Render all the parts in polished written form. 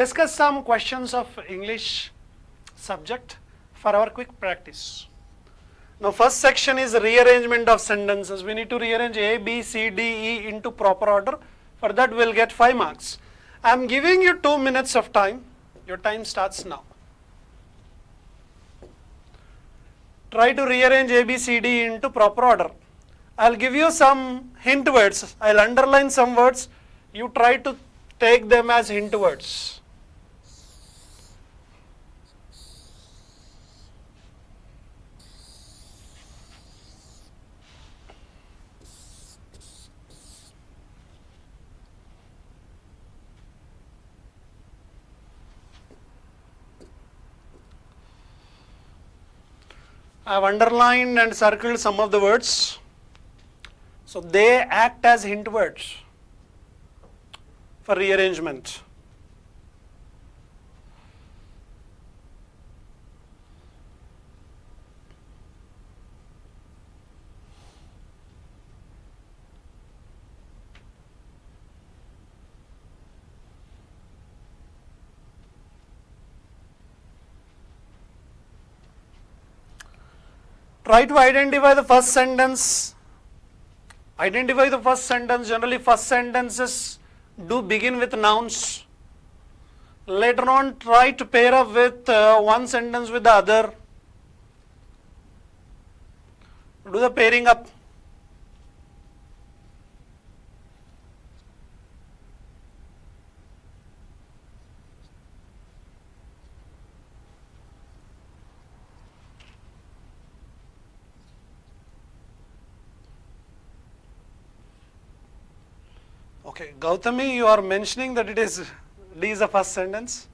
Discuss some questions of English subject for our quick practice. Now first section is rearrangement of sentences. We need to rearrange A, B, C, D, E into proper order. For that we'll get 5 marks. I am giving you 2 minutes of time. Your time starts now. Try to rearrange A, B, C, D into proper order. I'll give you some hint words. I'll underline some words. You try to take them as hint words. I have underlined and circled some of the words. So they act as hint words for rearrangement. Try to identify the first sentence. Identify the first sentence. Generally, first sentences do begin with nouns. Later on, try to pair up with one sentence with the other. Do the pairing up. Okay, Gautami, you are mentioning that D is the first sentence.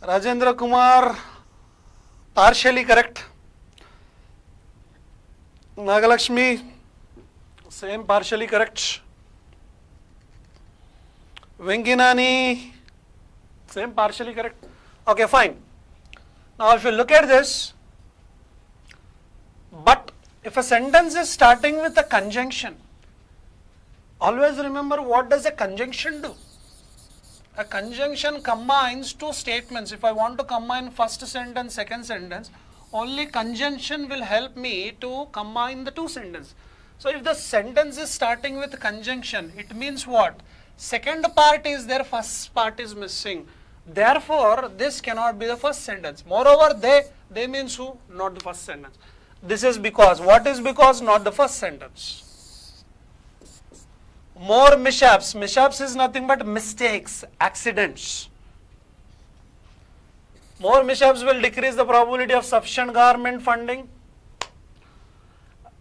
Rajendra Kumar, partially correct. Nagalakshmi, same partially correct. Venkinani, same partially correct. Okay, fine. Now if you look at this, but if a sentence is starting with a conjunction, always remember what does a conjunction do? A conjunction combines two statements. If I want to combine first sentence, second sentence, only conjunction will help me to combine the two sentences. So if the sentence is starting with conjunction, it means what? Second part is there, first part is missing. Therefore, this cannot be the first sentence. Moreover, they means who? Not the first sentence. This is because. What is because? Not the first sentence. More mishaps. Mishaps is nothing but mistakes, accidents. More mishaps will decrease the probability of sufficient government funding.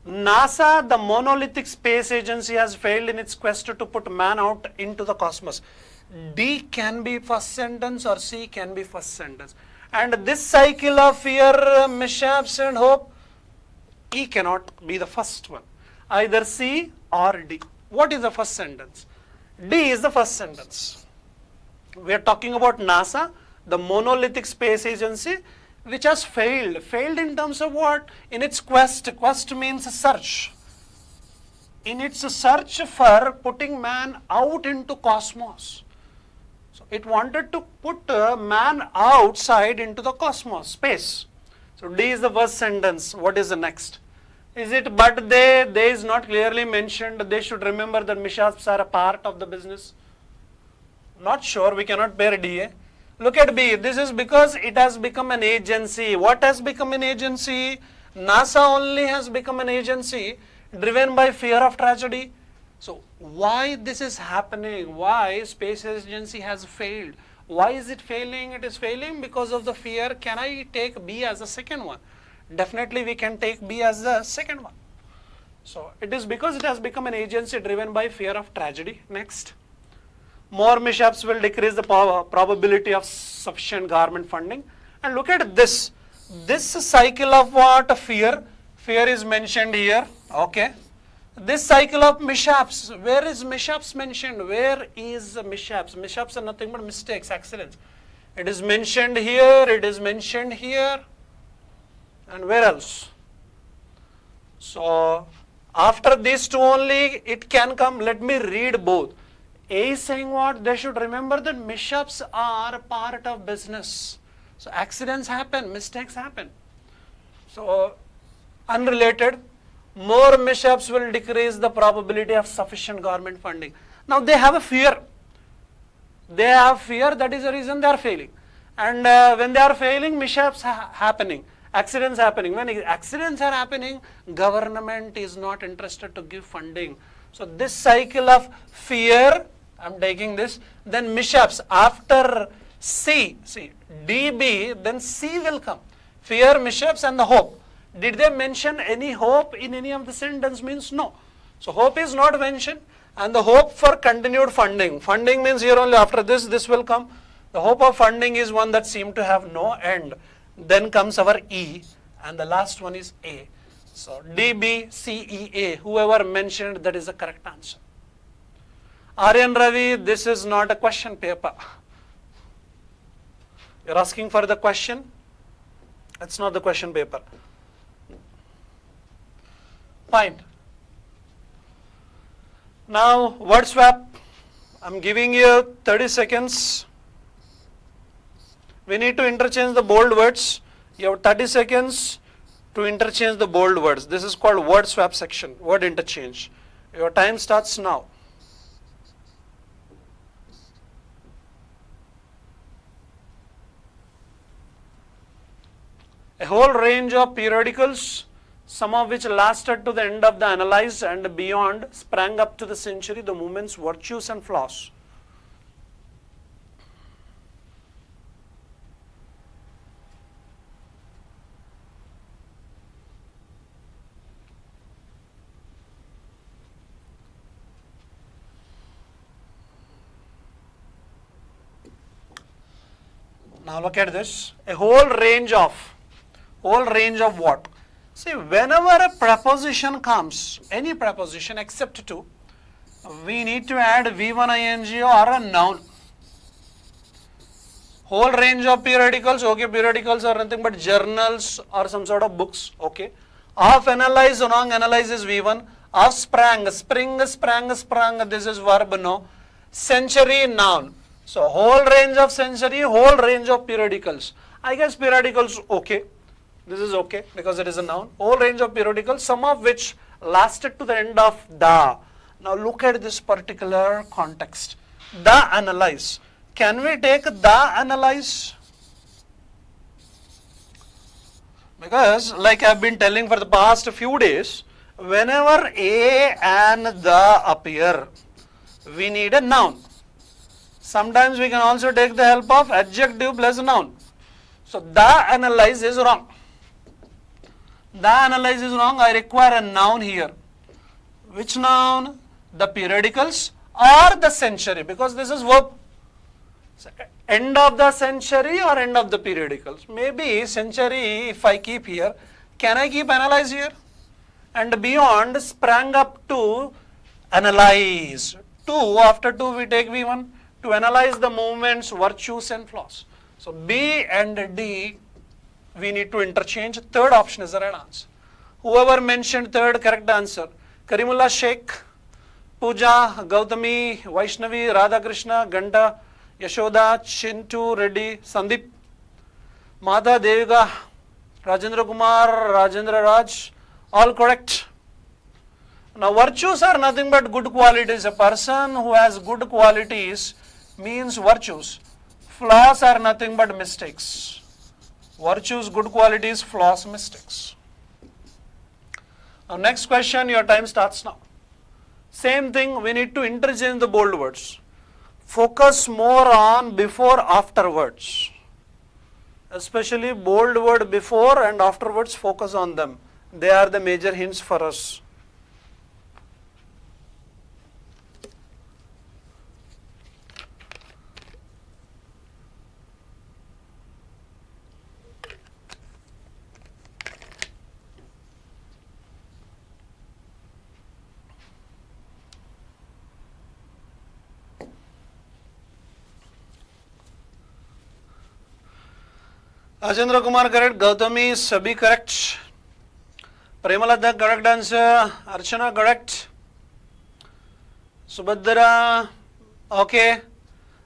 NASA, the monolithic space agency, has failed in its quest to put man out into the cosmos. D can be first sentence or C can be first sentence. And this cycle of fear, mishaps and hope, E cannot be the first one. Either C or D. What is the first sentence? D is the first sentence. We are talking about NASA, the monolithic space agency, which has failed. Failed in terms of what? In its quest. Quest means search. In its search for putting man out into cosmos. So it wanted to put man outside into the cosmos, space. So D is the first sentence. What is the next? Is it but they is not clearly mentioned. They should remember that mishaps are a part of the business. Not sure, we cannot pair D. Look at B. This is because it has become an agency. What has become an agency? NASA only has become an agency driven by fear of tragedy. So why this is happening? Why space agency has failed? Why is it failing? It is failing because of the fear. Can I take B as the second one? Definitely we can take B as the second one. So it is because it has become an agency driven by fear of tragedy. Next. More mishaps will decrease the probability of sufficient government funding. And look at this. This cycle of what? Fear. Fear is mentioned here. Okay. This cycle of mishaps. Where is mishaps mentioned? Where is mishaps? Mishaps are nothing but mistakes, accidents. It is mentioned here. It is mentioned here. And where else? So After these two only it can come. Let me read both. A is saying what? They should remember that mishaps are part of business. So accidents happen, mistakes happen. So unrelated, more mishaps will decrease the probability of sufficient government funding. Now they have a fear. They have fear, that is the reason they are failing. And when they are failing, mishaps happening, accidents happening. When accidents are happening, government is not interested to give funding. So this cycle of fear, I'm taking this, then mishaps, after C, DB, then C will come. Fear, mishaps and the hope. Did they mention any hope in any of the sentence? Means no. So hope is not mentioned, and the hope for continued funding. Funding means here only after this will come. The hope of funding is one that seemed to have no end. Then comes our E, and the last one is A. So DB, CEA, whoever mentioned, that is the correct answer. Aryan Ravi, this is not a question paper. You're asking for the question? It's not the question paper. Fine. Now, word swap. I'm giving you 30 seconds. We need to interchange the bold words. You have 30 seconds to interchange the bold words. This is called word swap section, word interchange. Your time starts now. A whole range of periodicals, some of which lasted to the end of the analyze and beyond, sprang up to the century, the movement's virtues and flaws. Now look at this, a whole range of what? See, whenever a preposition comes, any preposition except two, we need to add V1 ing or a noun. Whole range of periodicals, okay, periodicals are nothing but journals or some sort of books, okay. Of analyze, along analyze is V1. Of sprang, spring, sprang, sprung, this is verb, no. Century, noun. So whole range of century, whole range of periodicals. I guess periodicals okay. This is okay because it is a noun. Whole range of periodicals, some of which lasted to the end of the. Now look at this particular context. The analyze. Can we take the analyze? Because like I have been telling for the past few days, whenever a and the appear, we need a noun. Sometimes we can also take the help of adjective plus noun. So the analyze is wrong. The analyze is wrong. I require a noun here. Which noun? The periodicals or the century, because this is verb. So, end of the century or end of the periodicals. Maybe century, if I keep here, can I keep analyze here? And beyond sprang up to analyze. 2, after 2 we take V1 to analyze the movements, virtues and flaws. So B and D we need to interchange. Third option is the right answer. Whoever mentioned third, correct answer. Karimullah Sheikh, Pooja, Gautami, Vaishnavi, Radhakrishna, Ganda, Yashoda, Chintu, Reddy, Sandeep, Mata, Deviga, Rajendra Kumar, Rajendra Raj, all correct. Now virtues are nothing but good qualities. A person who has good qualities means virtues. Flaws are nothing but mistakes. Virtues, good qualities, flaws, mistakes. Now next question, your time starts now. Same thing, we need to interchange the bold words. Focus more on before, after words. Especially bold word before and afterwards, focus on them. They are the major hints for us. Rajendra Kumar correct, Gautami Sabhi correct, Premalada, correct answer. Archana, correct. Subhadra, okay.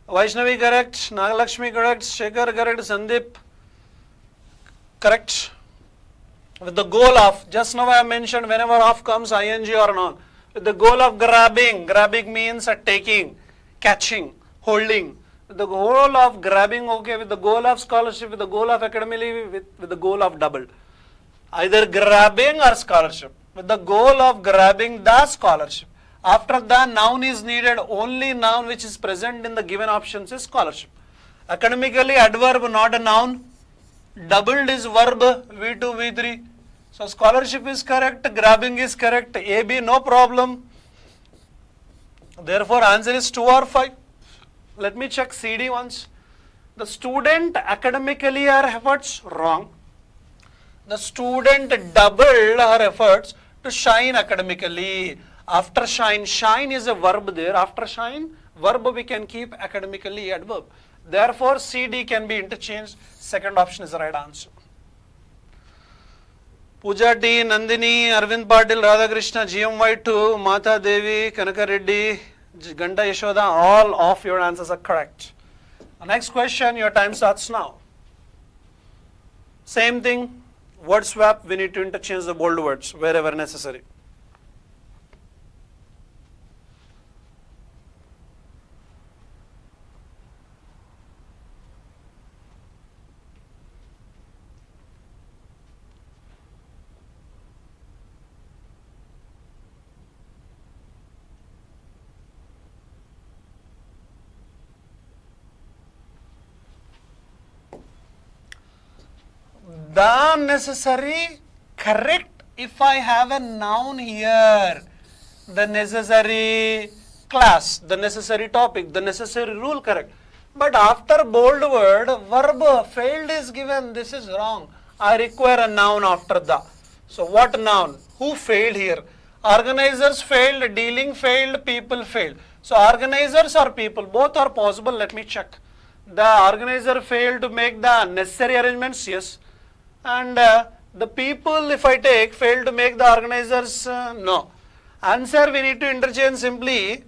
Vaishnavi, correct. Nagalakshmi, correct. Shekhar, correct. Sandeep, correct. With the goal of, just now I have mentioned whenever of comes ing or non. With the goal of grabbing, grabbing means taking, catching, holding. With the goal of grabbing, okay, with the goal of scholarship, with the goal of academy, with the goal of double. Either grabbing or scholarship. With the goal of grabbing the scholarship. After the noun is needed, only noun which is present in the given options is scholarship. Academically, adverb not a noun. Doubled is verb, V2, V3. So scholarship is correct, grabbing is correct, A, B, no problem. Therefore, answer is 2 or 5. Let me check CD once. The student academically her efforts, wrong. The student doubled her efforts to shine academically. After shine, shine is a verb there. After shine, verb we can keep academically adverb. Therefore, CD can be interchanged. Second option is the right answer. Pooja T, Nandini, Arvind Patil, Radhakrishna, GMY2, Mata Devi, Kanaka Reddy, Ganda Yashoda, all of your answers are correct. The next question, your time starts now. Same thing, word swap, we need to interchange the bold words wherever necessary. The necessary, correct if I have a noun here. The necessary class, the necessary topic, the necessary rule, correct. But after bold word, verb failed is given, this is wrong. I require a noun after the. So what noun? Who failed here? Organizers failed, dealing failed, people failed. So organizers or people, both are possible, let me check. The organizer failed to make the necessary arrangements, yes. And the people, if I take, failed to make the organizers, no. Answer we need to interchange simply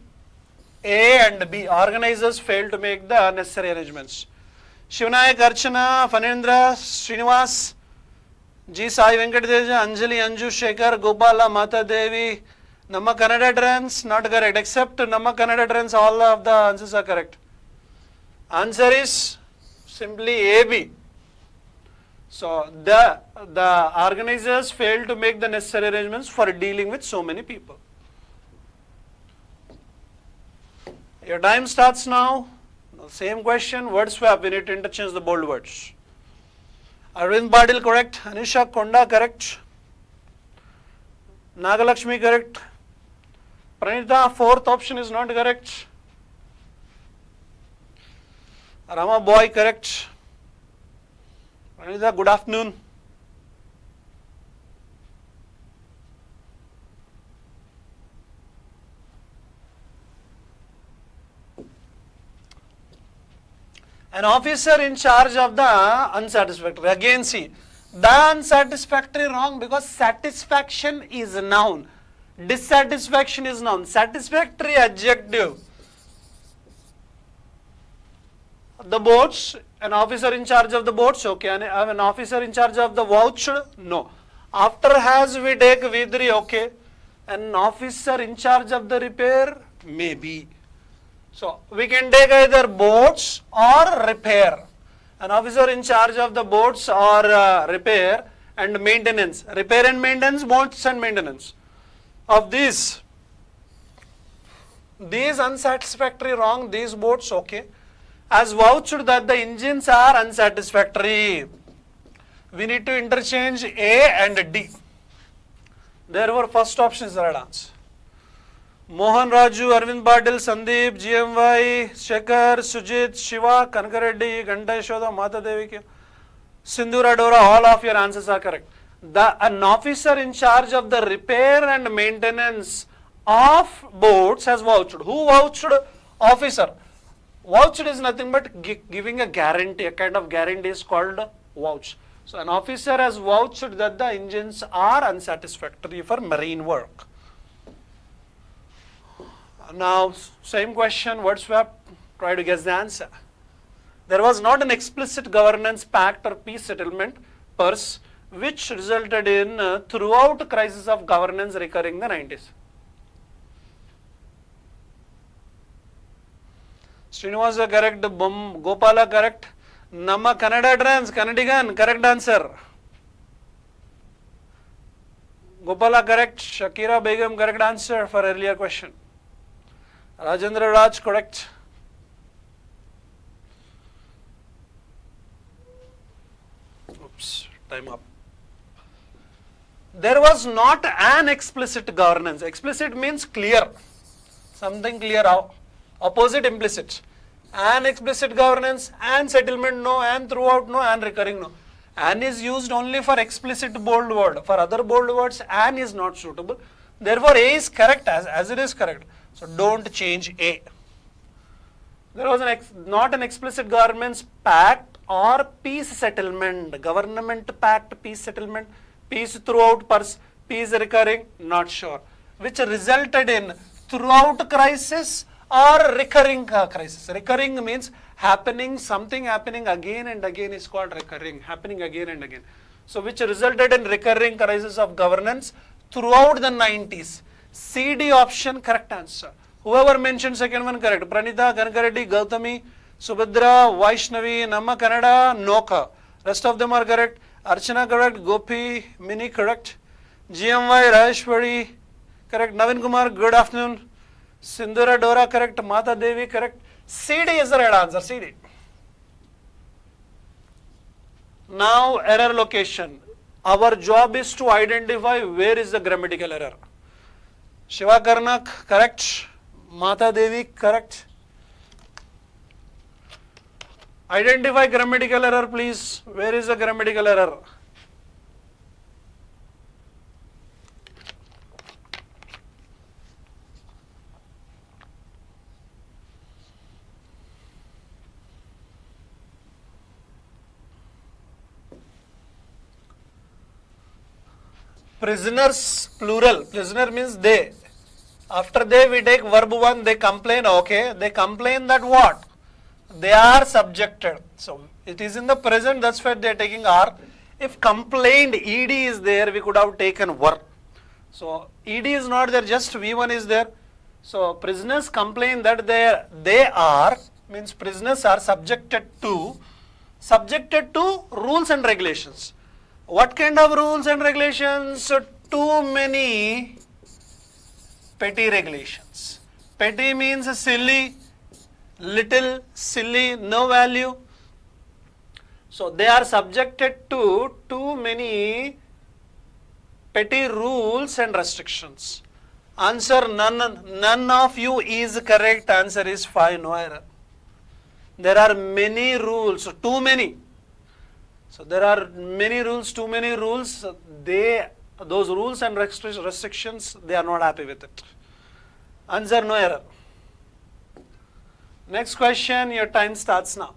A and B. Organizers failed to make the necessary arrangements. Shivanayak, Archana, Fanendra, Srinivas, G. Sai Venkateja, Anjali, Anju, Shekhar, Gopala, Mata Devi, Namma Kannada trends, not correct. Except Namma Kannada trends, all of the answers are correct. Answer is simply AB. So the organizers failed to make the necessary arrangements for dealing with so many people. Your time starts now. Same question, word swap, we need to interchange the bold words. Arvind Patil correct, Anisha Konda correct, Nagalakshmi correct, Pranita fourth option is not correct, Rama Boy correct. Pranita, good afternoon. An officer in charge of the unsatisfactory. Again see, the unsatisfactory wrong because satisfaction is a noun. Dissatisfaction is noun. Satisfactory adjective. The boats, an officer in charge of the boats, okay. An officer in charge of the vouched, no. After has we take V3, okay. An officer in charge of the repair, maybe. So we can take either boats or repair. An officer in charge of the boats or repair and maintenance. Repair and maintenance, boats and maintenance. Of these unsatisfactory wrong, these boats, okay. As vouched that the engines are unsatisfactory. We need to interchange A and D. Therefore, first option is the right answer. Mohan Raju, Arvind Patil, Sandeep, GMY, Shekhar, Sujit, Shiva, Kanaka Reddy, Ganda Yashoda, Mata Devi, Sindhura Dora, all of your answers are correct. An officer in charge of the repair and maintenance of boats has vouched. Who vouched? Officer. Vouched is nothing but giving a guarantee, a kind of guarantee is called vouch. So an officer has vouched that the engines are unsatisfactory for marine work. Now, same question, word swap, try to guess the answer. There was not an explicit governance pact or peace settlement purse which resulted in throughout crisis of governance recurring in the 90s. Srinivasa correct, Gopala correct, Nama Kannada trans, Kannadigan, correct answer. Gopala correct, Shakira Begum correct answer for earlier question. Rajendra Raj correct. Oops, time up. There was not an explicit governance. Explicit means clear, something clear. Opposite implicit. An explicit governance, and settlement no, and throughout no, and recurring no. An is used only for explicit bold word. For other bold words, an is not suitable. Therefore, A is correct as it is correct. So don't change A. There was not an explicit governance pact or peace settlement. Government pact, peace settlement, peace throughout purse, peace recurring, not sure. Which resulted in throughout crisis or recurring crisis. Recurring means happening, something happening again and again is called recurring, happening again and again. So which resulted in recurring crisis of governance throughout the 90s. CD option correct answer. Whoever mentioned second one correct. Pranita, Ganakareddy, Gautami, Subhadra, Vaishnavi, Namma Kannada, Noka. Rest of them are correct. Archana correct, Gopi, Mini correct. GMY, Rajeshwari correct. Navin Kumar, good afternoon. Sindhura Dora correct, Mata Devi correct. CD is the right answer, CD. Now error location. Our job is to identify where is the grammatical error. Shiva Karnak correct, Mata Devi correct. Identify grammatical error please. Where is the grammatical error? Prisoners, plural. Prisoner means they. After they, we take verb 1, they complain, okay. They complain that what? They are subjected. So, it is in the present, that's why they are taking are. If complained, ed is there, we could have taken were. So, ed is not there, just V1 is there. So, prisoners complain that they are, means prisoners are subjected to rules and regulations. What kind of rules and regulations? Too many petty regulations. Petty means silly, little, silly, no value. So they are subjected to too many petty rules and restrictions. Answer none of you is correct. Answer is 5, no error. There are many rules, too many. So there are many rules, too many rules. Those rules and restrictions, they are not happy with it. Answer no error. Next question, your time starts now.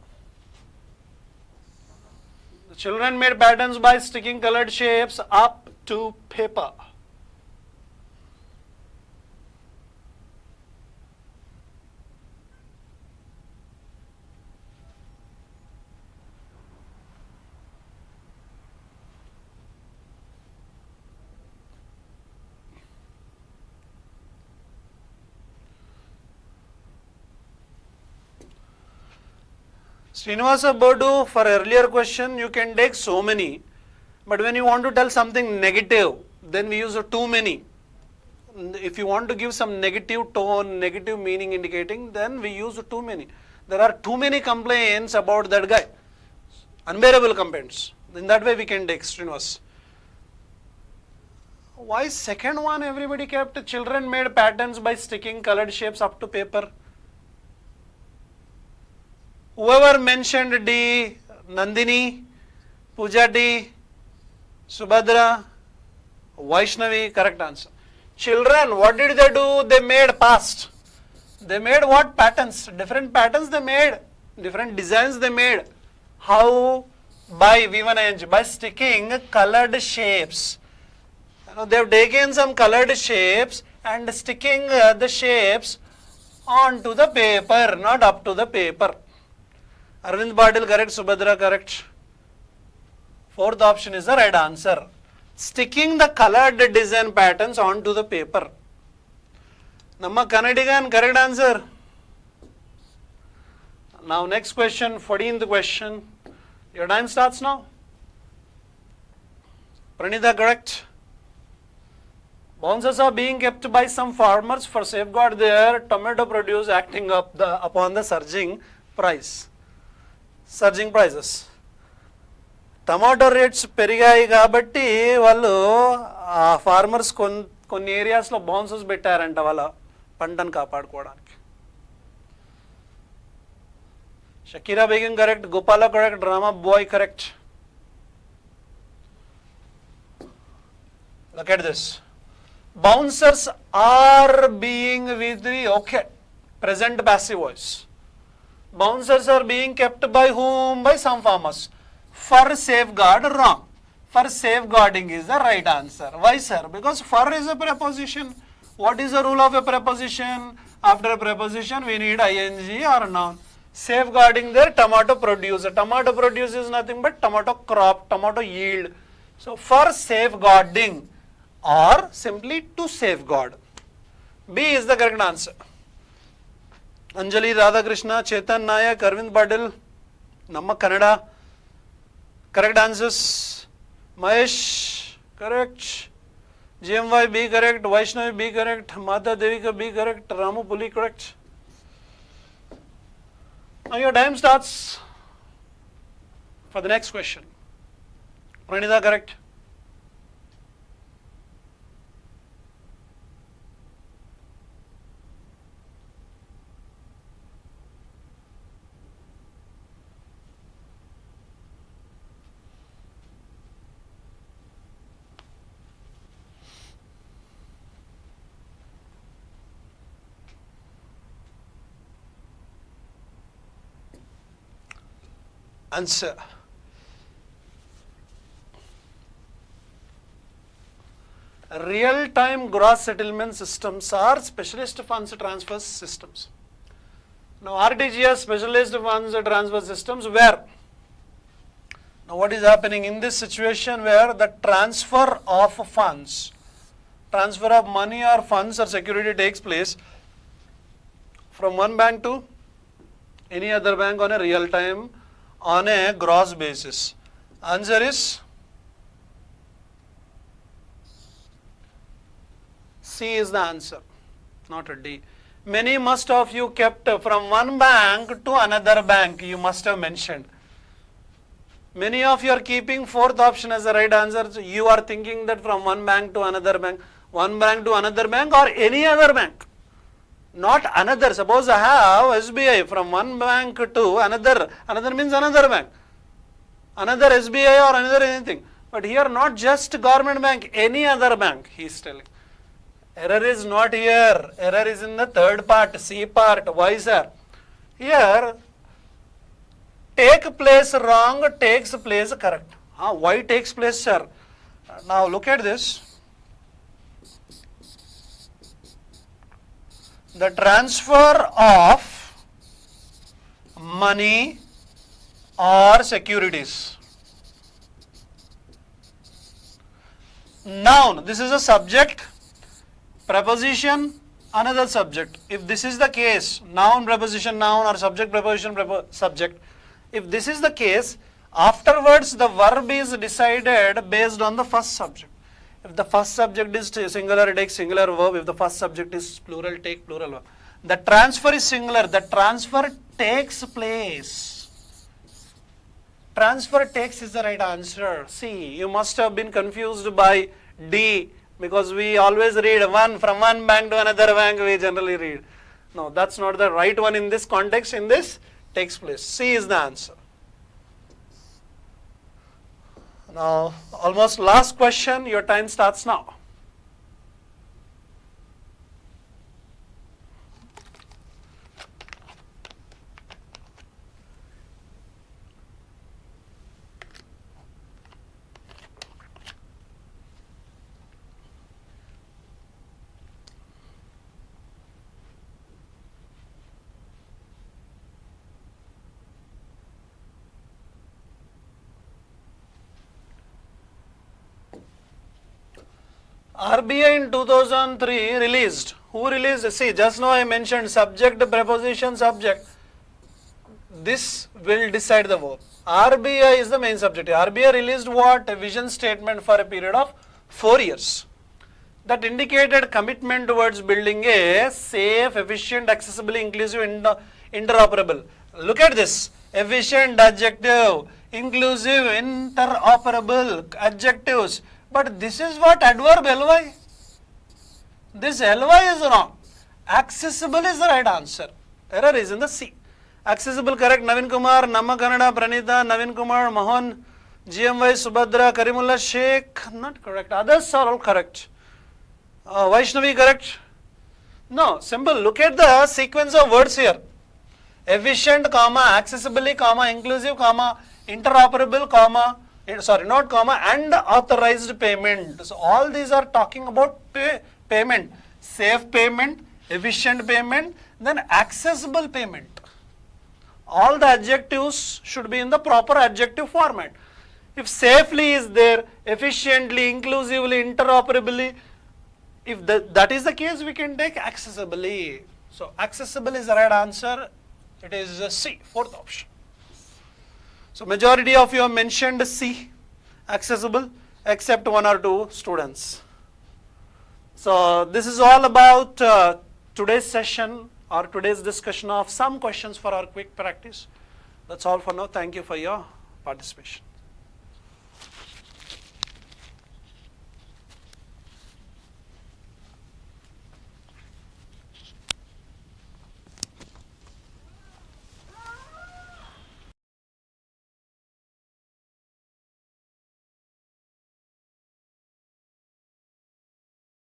The children made patterns by sticking colored shapes up to paper. Srinivasa Bodu, for earlier question, you can take so many, but when you want to tell something negative, then we use a too many. If you want to give some negative tone, negative meaning indicating, then we use too many. There are too many complaints about that guy. Unbearable complaints. In that way we can take Srinivasa. Why second one everybody kept children made patterns by sticking colored shapes up to paper? Whoever mentioned D, Nandini, Pooja D, Subhadra, Vaishnavi, correct answer. Children, what did they do? They made past. They made what? Patterns. Different patterns they made. Different designs they made. How? by V1ING, by sticking colored shapes. Now they have taken some colored shapes and sticking the shapes onto the paper, not up to the paper. Arvind Patil correct, Subhadra correct. Fourth option is the right answer. Sticking the colored design patterns onto the paper. Namma Kannadigan correct answer. Now next question, 14th question. Your time starts now. Pranita correct. Bounces are being kept by some farmers for safeguard their tomato produce acting upon the surging prices. Tomato rates పెరిగాయి కాబట్టి వాళ్ళు ఆ farmers కొన్ని ఏరియాస్లో bounces పెట్టారంట వాళ్ళ పంటను కాపాడుకోవడానికి. Shakira Begum correct, Gopala correct, Rama Bai correct. Look at this. Bouncers are being with the okay present passive voice. Bouncers are being kept by whom? By some farmers. For safeguard, wrong. For safeguarding is the right answer. Why, sir? Because for is a preposition. What is the rule of a preposition? After a preposition, we need ing or noun. Safeguarding their tomato produce. Tomato produce is nothing but tomato crop, tomato yield. So, for safeguarding or simply to safeguard. B is the correct answer. Anjali Radhakrishna, Chetan Nayak, Arvind Patil, Namma Kannada. Correct answers. Mahesh, correct. GMY B correct. Vaishnavi B correct. Mata Devika B correct. Ramu Puli correct. Now your time starts for the next question. Pranita correct. Answer. Real-time gross settlement systems are specialist funds transfer systems. Now RTGS, specialist funds transfer systems, where now what is happening in this situation where the transfer of funds, transfer of money or funds or security takes place from one bank to any other bank on a real time, on a gross basis. Answer is C is the answer, not a D. Many must of you kept from one bank to another bank, you must have mentioned. Many of you are keeping fourth option as the right answer. So you are thinking that from one bank to another bank or any other bank. Not another. Suppose I have SBI from one bank to another means another bank, another SBI or another anything. But here not just government bank, any other bank he is telling. Error is not here. Error is in the third part, C part. Why, sir? Here take place wrong, takes place correct. Why takes place, sir? Now look at this. The transfer of money or securities. Noun, this is a subject, preposition, another subject. If this is the case, noun, preposition, noun, or subject, preposition, subject. If this is the case, afterwards the verb is decided based on the first subject. If the first subject is singular, take singular verb. If the first subject is plural, take plural verb. The transfer is singular. The transfer takes place. Transfer takes is the right answer. See, you must have been confused by D, because we always read one from one bank to another bank, we generally read. No, that's not the right one in this context. In this, takes place. C is the answer. Now, almost last question, your time starts now. RBI in 2003 released. Who released? See, just now I mentioned subject, preposition, subject. This will decide the verb. RBI is the main subject. RBI released what? A vision statement for a period of 4 years. That indicated commitment towards building a safe, efficient, accessible, inclusive, interoperable. Look at this. Efficient adjective, inclusive, interoperable adjectives. But this is what adverb ly. This ly is wrong. Accessible is the right answer. Error is in the C. Accessible correct. Navin Kumar, Namma Kannada, Pranita, Navin Kumar, Mohan, GMY, Subhadra, Karimullah Sheikh. Not correct. Others are all correct. Vaishnavi correct? No. Simple. Look at the sequence of words here. Efficient, comma, accessibly, comma, inclusive, comma, interoperable, comma, sorry, not comma, and authorized payment. So all these are talking about payment. Safe payment, efficient payment, then accessible payment. All the adjectives should be in the proper adjective format. If safely is there, efficiently, inclusively, interoperably, if that is the case, we can take accessibly. So accessible is the right answer. It is C, fourth option. So majority of you have mentioned C, accessible, except 1 or 2 students. So this is all about today's session or today's discussion of some questions for our quick practice. That's all for now. Thank you for your participation.